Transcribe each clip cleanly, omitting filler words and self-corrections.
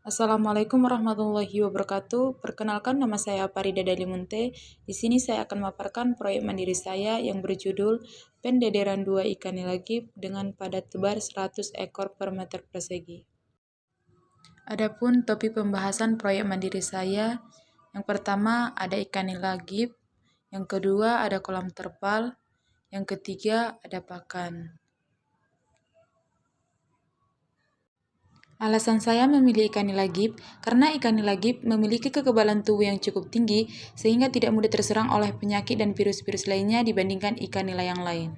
Assalamualaikum warahmatullahi wabarakatuh. Perkenalkan, nama saya Farida Dalimunte. Di sini saya akan memaparkan proyek mandiri saya yang berjudul Pendederan 2 Ikan nila-gibb dengan padat tebar 100 ekor per meter persegi. Adapun topik pembahasan proyek mandiri saya, yang pertama ada ikan nila-gibb, yang kedua ada kolam terpal, yang ketiga ada pakan. Alasan saya memilih ikan nila-gibb karena ikan nila-gibb memiliki kekebalan tubuh yang cukup tinggi sehingga tidak mudah terserang oleh penyakit dan virus-virus lainnya dibandingkan ikan nila yang lain.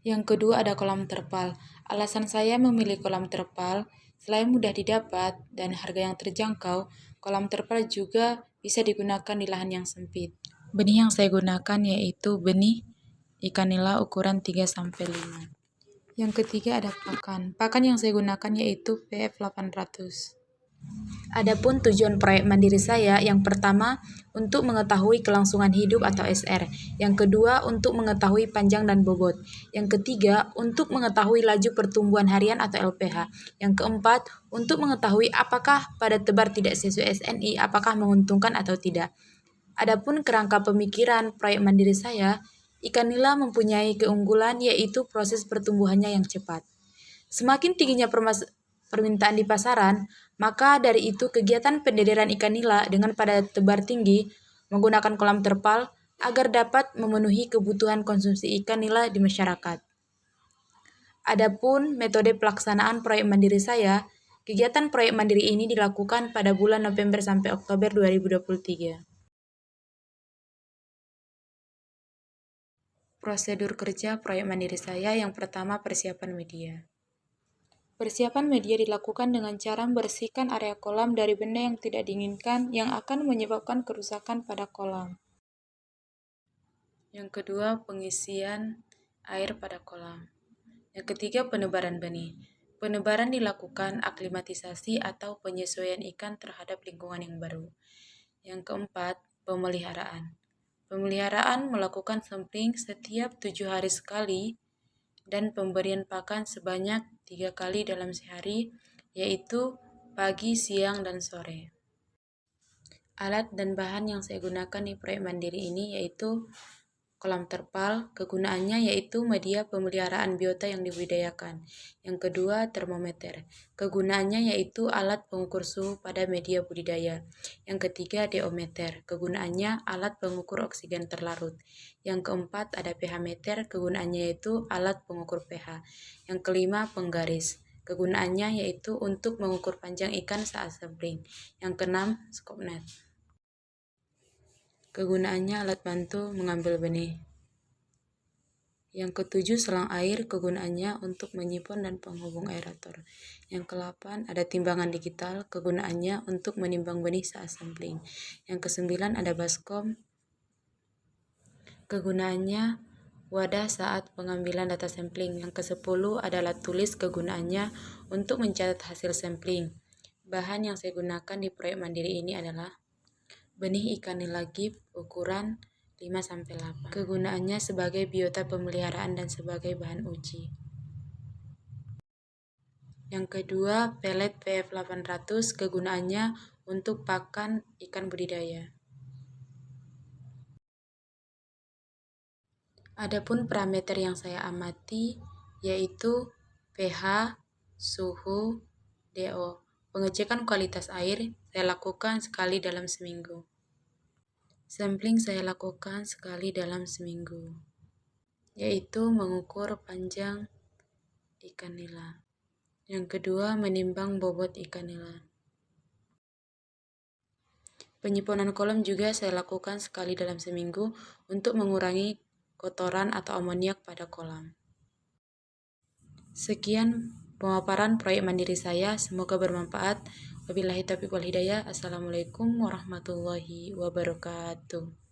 Yang kedua ada kolam terpal. Alasan saya memilih kolam terpal, selain mudah didapat dan harga yang terjangkau, kolam terpal juga bisa digunakan di lahan yang sempit. Benih yang saya gunakan yaitu benih ikan nila ukuran 3-5. Yang ketiga ada pakan. Pakan yang saya gunakan yaitu PF 800. Adapun tujuan proyek mandiri saya, yang pertama untuk mengetahui kelangsungan hidup atau SR, yang kedua untuk mengetahui panjang dan bobot, yang ketiga untuk mengetahui laju pertumbuhan harian atau LPH, yang keempat untuk mengetahui apakah padat tebar tidak sesuai SNI apakah menguntungkan atau tidak. Adapun kerangka pemikiran proyek mandiri saya, ikan nila mempunyai keunggulan yaitu proses pertumbuhannya yang cepat. Semakin tingginya permintaan di pasaran, maka dari itu kegiatan pendederan ikan nila dengan padat tebar tinggi menggunakan kolam terpal agar dapat memenuhi kebutuhan konsumsi ikan nila di masyarakat. Adapun metode pelaksanaan proyek mandiri saya, kegiatan proyek mandiri ini dilakukan pada bulan November sampai Oktober 2023. Prosedur kerja proyek mandiri saya, yang pertama persiapan media. Persiapan media dilakukan dengan cara membersihkan area kolam dari benda yang tidak diinginkan yang akan menyebabkan kerusakan pada kolam. Yang kedua, pengisian air pada kolam. Yang ketiga, penebaran benih. Penebaran dilakukan aklimatisasi atau penyesuaian ikan terhadap lingkungan yang baru. Yang keempat, pemeliharaan. Pemeliharaan melakukan sampling setiap 7 hari sekali dan pemberian pakan sebanyak 3 kali dalam sehari, yaitu pagi, siang, dan sore. Alat dan bahan yang saya gunakan di proyek mandiri ini yaitu kolam terpal, kegunaannya yaitu media pemeliharaan biota yang dibudidayakan. Yang kedua, termometer. Kegunaannya yaitu alat pengukur suhu pada media budidaya. Yang ketiga, deometer. Kegunaannya alat pengukur oksigen terlarut. Yang keempat, ada pH meter. Kegunaannya yaitu alat pengukur pH. Yang kelima, penggaris. Kegunaannya yaitu untuk mengukur panjang ikan saat sampling. Yang keenam, scope net. Kegunaannya alat bantu mengambil benih. Yang ketujuh, selang air. Kegunaannya untuk menyimpan dan penghubung aerator. Yang kedelapan, ada timbangan digital. Kegunaannya untuk menimbang benih saat sampling. Yang kesembilan, ada baskom. Kegunaannya wadah saat pengambilan data sampling. Yang kesepuluh, ada alat tulis. Kegunaannya untuk mencatat hasil sampling. Bahan yang saya gunakan di proyek mandiri ini adalah benih ikan nila-gibb ukuran 5-8. Kegunaannya sebagai biota pemeliharaan dan sebagai bahan uji. Yang kedua, pelet PF 800. Kegunaannya untuk pakan ikan budidaya. Adapun parameter yang saya amati yaitu pH, suhu, DO. Pengecekan kualitas air saya lakukan sekali dalam seminggu. Sampling saya lakukan sekali dalam seminggu, yaitu mengukur panjang ikan nila. Yang kedua, menimbang bobot ikan nila. Penyimpanan kolam juga saya lakukan sekali dalam seminggu untuk mengurangi kotoran atau amoniak pada kolam. Sekian pemaparan proyek mandiri saya, semoga bermanfaat. Wabillahi taufiq wal hidayah. Assalamualaikum warahmatullahi wabarakatuh.